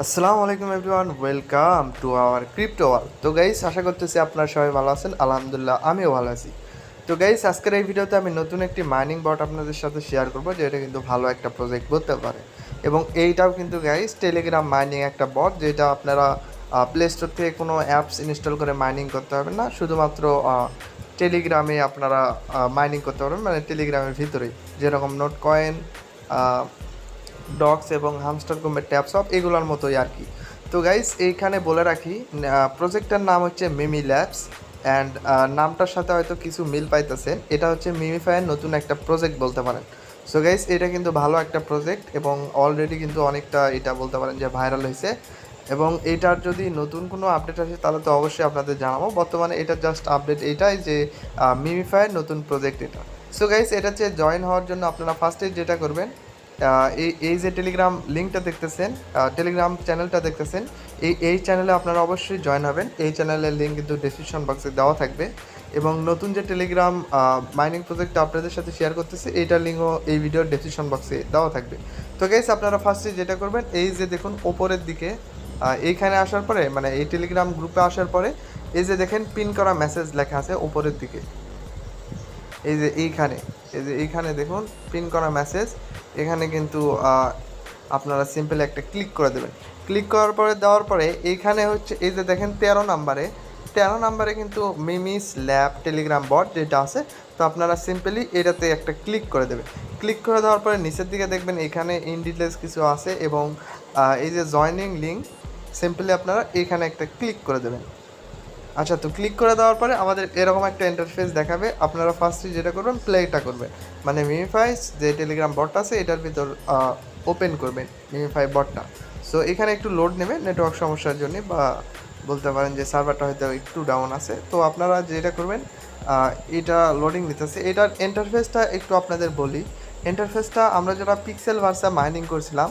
আসসালামু আলাইকুম everyone, welcome to our crypto world. তো গাইস, আশা করতেছি আপনারা সবাই ভালো আছেন। আলহামদুলিল্লাহ, আমিও ভালো আছি। তো গাইস, আজকের এই ভিডিওতে আমি নতুন একটি মাইনিং বট আপনাদের সাথে শেয়ার করব, যেটা কিন্তু ভালো একটা প্রজেক্ট বলতে পারে। এবং এইটাও কিন্তু গাইস টেলিগ্রাম মাইনিং একটা বট, যেটা আপনারা প্লে স্টোর থেকে কোনো অ্যাপস ইনস্টল করে মাইনিং করতে হবে না, শুধুমাত্র টেলিগ্রামে আপনারা মাইনিং করতে পারবেন, মানে টেলিগ্রামের ভিতরেই, যেরকম নোট কয়েন, ডগস এবং হামস্টার কুম্বের ট্যাপ সব এগুলোর মতোই আর কি। তো গাইস, এইখানে বলে রাখি, প্রজেক্টটার নাম হচ্ছে মিমি ল্যাবস। অ্যান্ড নামটার সাথে হয়তো কিছু মিল পাইতেছেন, এটা হচ্ছে মিমিফাইয়ের নতুন একটা প্রজেক্ট বলতে পারেন। সো গাইস, এটা কিন্তু ভালো একটা প্রজেক্ট এবং অলরেডি কিন্তু অনেকটা এটা বলতে পারেন যে ভাইরাল হয়েছে। এবং এটার যদি নতুন কোনো আপডেট আসে তাহলে তো অবশ্যই আপনাদের জানাবো। বর্তমানে এটা জাস্ট আপডেট এটাই যে মিমিফাইয়ের নতুন প্রজেক্ট এটা। সো গাইস, এটা হচ্ছে জয়েন হওয়ার জন্য আপনারা ফার্স্টে যেটা করবেন, এই যে টেলিগ্রাম লিঙ্কটা দেখতেছেন, টেলিগ্রাম চ্যানেলটা দেখতেছেন, এই চ্যানেলে আপনারা অবশ্যই জয়েন হবেন। এই চ্যানেলের লিঙ্ক কিন্তু ডিসক্রিপশন বক্সে দেওয়া থাকবে। এবং নতুন যে টেলিগ্রাম মাইনিং প্রজেক্টটা আপনাদের সাথে শেয়ার করতেছে, এইটার লিঙ্কও এই ভিডিওর ডিসক্রিপশন বক্সে দেওয়া থাকবে। তো গাইস, আপনারা ফার্স্টে যেটা করবেন, এই যে দেখুন ওপরের দিকে, এইখানে আসার পরে, মানে এই টেলিগ্রাম গ্রুপে আসার পরে, এই যে দেখেন পিন করা মেসেজ লেখা আছে উপরের দিকে, এই যে এইখানে দেখুন পিন করা মেসেজ। এখানে কিন্তু আপনারা সিম্পল একটা ক্লিক করে দেবেন। ক্লিক করার পরে দেওয়ার পরে এইখানে হচ্ছে এই যে দেখেন 13 নাম্বারে কিন্তু মিমিস ল্যাব টেলিগ্রাম বট যেটা আছে। তো আপনারা সিম্পলি এটাতে একটা ক্লিক করে দেবেন। ক্লিক করে দেওয়ার পরে নিচের দিকে দেখবেন এখানে ইন ডিটেলস কিছু আছে এবং এই যে জয়নিং লিঙ্ক, সিম্পলি আপনারা এখানে একটা ক্লিক করে দেবেন। আচ্ছা, তো ক্লিক করে দেওয়ার পরে আমাদের এরকম একটা ইন্টারফেস দেখাবে। আপনারা ফার্স্টে যেটা করবেন, প্লেটা করবেন, মানে মিমিফাই যে টেলিগ্রাম বটটা আছে এটার ভিতর ওপেন করবেন মিমিফাই বটটা। সো এখানে একটু লোড নেবে নেটওয়ার্ক সমস্যার জন্য, বা বলতে পারেন যে সার্ভারটা হয়তো একটু ডাউন আছে। তো আপনারা যেটা করবেন, এটা লোডিং নিতেছে। এটার ইন্টারফেসটা একটু আপনাদের বলি। ইন্টারফেসটা আমরা যারা পিক্সেল ভার্সা মাইনিং করছিলাম,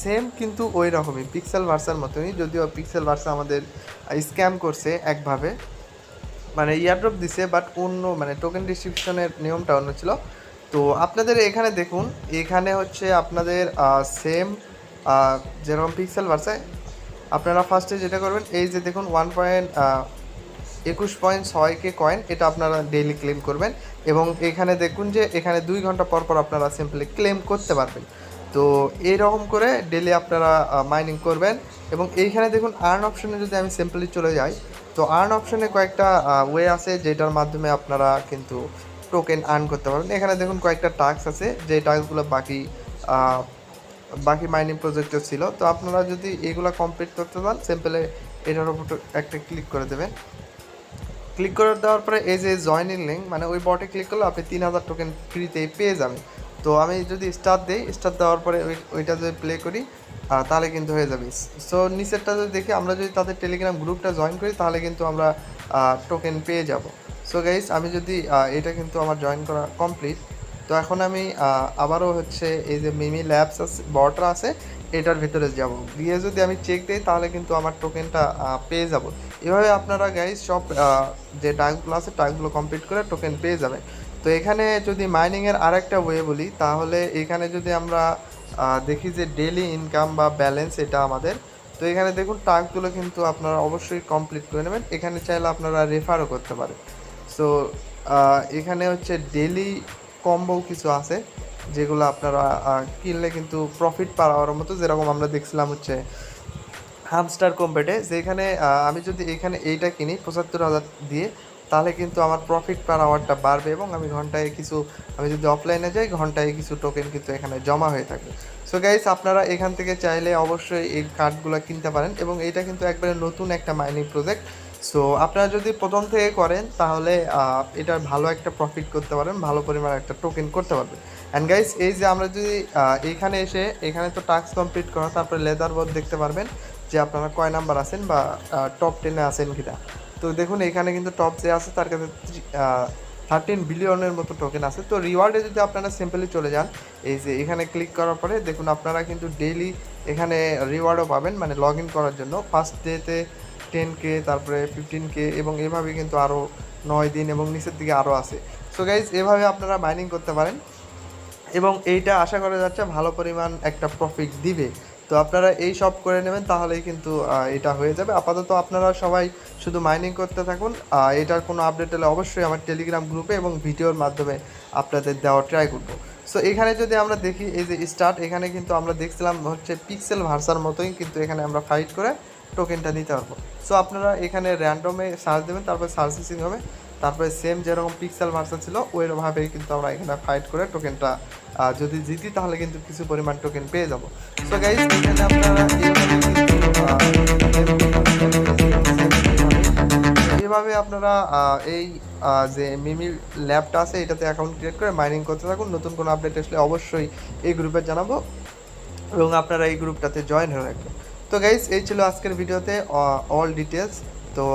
সেম কিন্তু ওই রকমই পিক্সেল ভার্সার মতনই, যদিও পিক্সেল ভার্সা আমাদের স্ক্যাম করছে একভাবে, মানে ইয়ারড্রপ দিছে, বাট অন্য মানে টোকেন ডিস্ট্রিবিউশনের নিয়মটা অন্য ছিল। তো আপনাদের এখানে দেখুন, এখানে হচ্ছে আপনাদের সেম যেরকম পিক্সেল ভার্সায় আপনারা ফার্স্টে যেটা করবেন, এই যে দেখুন 1.21.6K কয়েন, এটা আপনারা ডেইলি ক্লেম করবেন। এবং এখানে দেখুন যে এখানে 2 ঘন্টা পর পর আপনারা সিম্পলি ক্লেম করতে পারবেন। তো এইরকম করে ডেইলি আপনারা মাইনিং করবেন। এবং এইখানে দেখুন আর্ন অপশনে যদি আমি সিম্পলি চলে যাই, তো আর্ন অপশনে কয়েকটা ওয়ে আছে যেটার মাধ্যমে আপনারা কিন্তু টোকেন আর্ন করতে পারবেন। এখানে দেখুন কয়েকটা টাস্ক আছে, যে টাস্কগুলো বাকি মাইনিং প্রজেক্টে ছিল। তো আপনারা যদি এগুলো কমপ্লিট করতে চান, সিম্পলি এটার উপর একটা ক্লিক করে দেবেন। ক্লিক করে দেওয়ার পরে এই যে জয়েনিং লিঙ্ক, মানে ওই বটে ক্লিক করলে আপনি 3000 টোকেন ফ্রিতে পেয়ে যাবেন। তো আমি যদি স্টার্ট দিই, স্টার্ট দেওয়ার পরে ওইটা যদি প্লে করি, তাহলে কিন্তু হয়ে যাবে। সো নিচেরটা যদি দেখি, আমরা যদি তাদের টেলিগ্রাম গ্রুপটা জয়েন করি তাহলে কিন্তু আমরা টোকেন পেয়ে যাব। সো গাইস, আমি যদি এটা কিন্তু আমার জয়েন করা কমপ্লিট। তো এখন আমি আবারও হচ্ছে এই যে মিমি ল্যাবস আছে বটরা আছে, এটার ভিতরে যাব, গিয়ে যদি আমি চেক দিই তাহলে কিন্তু আমার টোকেনটা পেয়ে যাব। এভাবে আপনারা গাইস সব যে টাস্কগুলো আছে টাস্কগুলো কমপ্লিট করে টোকেন পেয়ে যাবেন। তো এখানে যদি মাইনিংয়ের আর একটা ওয়ে বলি, তাহলে এখানে যদি আমরা দেখি যে ডেইলি ইনকাম বা ব্যালেন্স এটা আমাদের। তো এখানে দেখুন টাস্কগুলো কিন্তু আপনারা অবশ্যই কমপ্লিট করে নেবেন। এখানে চাইলে আপনারা রেফারও করতে পারেন। সো এখানে হচ্ছে ডেইলি কম্বো কিছু আছে, যেগুলো আপনারা কিনলে কিন্তু প্রফিট পাওয়ার মতো, যেরকম আমরা দেখছিলাম হচ্ছে হামস্টার কম্পেটে, যেখানে আমি যদি এখানে এইটা কিনি 75,000 দিয়ে, তাহলে কিন্তু আমার প্রফিট পার আওয়ারটা বাড়বে এবং আমি যদি অফলাইনে যাই ঘন্টায় কিছু টোকেন কিন্তু এখানে জমা হয়ে থাকে। সো গাইস, আপনারা এখান থেকে চাইলে অবশ্যই এই কার্ডগুলো কিনতে পারেন এবং এইটা কিন্তু একবারে নতুন একটা মাইনিং প্রজেক্ট। সো আপনারা যদি প্রথম থেকে করেন তাহলে এটার ভালো একটা প্রফিট করতে পারেন, ভালো পরিমাণে একটা টোকেন করতে পারবেন। অ্যান্ড গাইস, এই যে আমরা যদি এইখানে এসে এখানে তো টাস্ক কমপ্লিট করা, তারপরে লেদার বোর্ড দেখতে পারবেন যে আপনারা কয় নাম্বার আছেন বা টপ 10-এ আছেন কিনা। তো দেখুন এখানে কিন্তু টপ যে আছে তার কাছে 13 বিলিয়নের মতো টোকেন আছে। তো রিওয়ার্ডে যদি আপনারা সিম্পলি চলে যান, এই যে এখানে ক্লিক করার পরে দেখুন আপনারা কিন্তু ডেইলি এখানে রিওয়ার্ডও পাবেন, মানে লগ ইন করার জন্য। ফার্স্ট ডেতে 10K, তারপরে 15K, এবং এভাবে কিন্তু আরও 9 দিন এবং নিচের দিকে আরও আছে। সো গাইজ, এভাবে আপনারা মাইনিং করতে পারেন এবং এইটা আশা করা যাচ্ছে ভালো পরিমাণ একটা প্রফিট দিবে। তো তো আপনারা এই সব করে নেবেন, তাহলেই কিন্তু এটা হয়ে যাবে। আপাতত আপনারা সবাই শুধু মাইনিং করতে থাকুন। এটার কোনো আপডেট হলে অবশ্যই আমার টেলিগ্রাম গ্রুপে এবং ভিডিওর মাধ্যমে আপনাদের দেওয়ার ট্রাই করবো। সো এখানে যদি আমরা দেখি এই যে স্টার্ট, এখানে কিন্তু আমরা দেখছিলাম হচ্ছে পিক্সেল ভার্সার মতোই, কিন্তু এখানে আমরা ফাইট করে টোকেনটা নিতে পারবো। সো আপনারা এখানে র্যান্ডমে সার্চ দেবেন, তারপরে সার্চিং হবে, তারপরে সেম যেরকম পিক্সেল ভার্সা ছিল ওইভাবেই কিন্তু আমরা এখানে ফাইট করে টোকেনটা যদি জিতি তাহলে কিন্তু কিছু পরিমাণ টোকেন পেয়ে যাব। সো গাইস এখানে আপনারা এইভাবে আপনারা এই যে মিমি ল্যাবটা আছে এটাতে অ্যাকাউন্ট ক্রিয়েট করে মাইনিং করতে থাকুন। নতুন কোনো আপডেট আসলে অবশ্যই এই গ্রুপে জানাবো এবং আপনারা এই গ্রুপটাতে জয়েন হয়ে রাখবেন। তো গাইস এই ছিল আজকের ভিডিওতে অল ডিটেলস। তো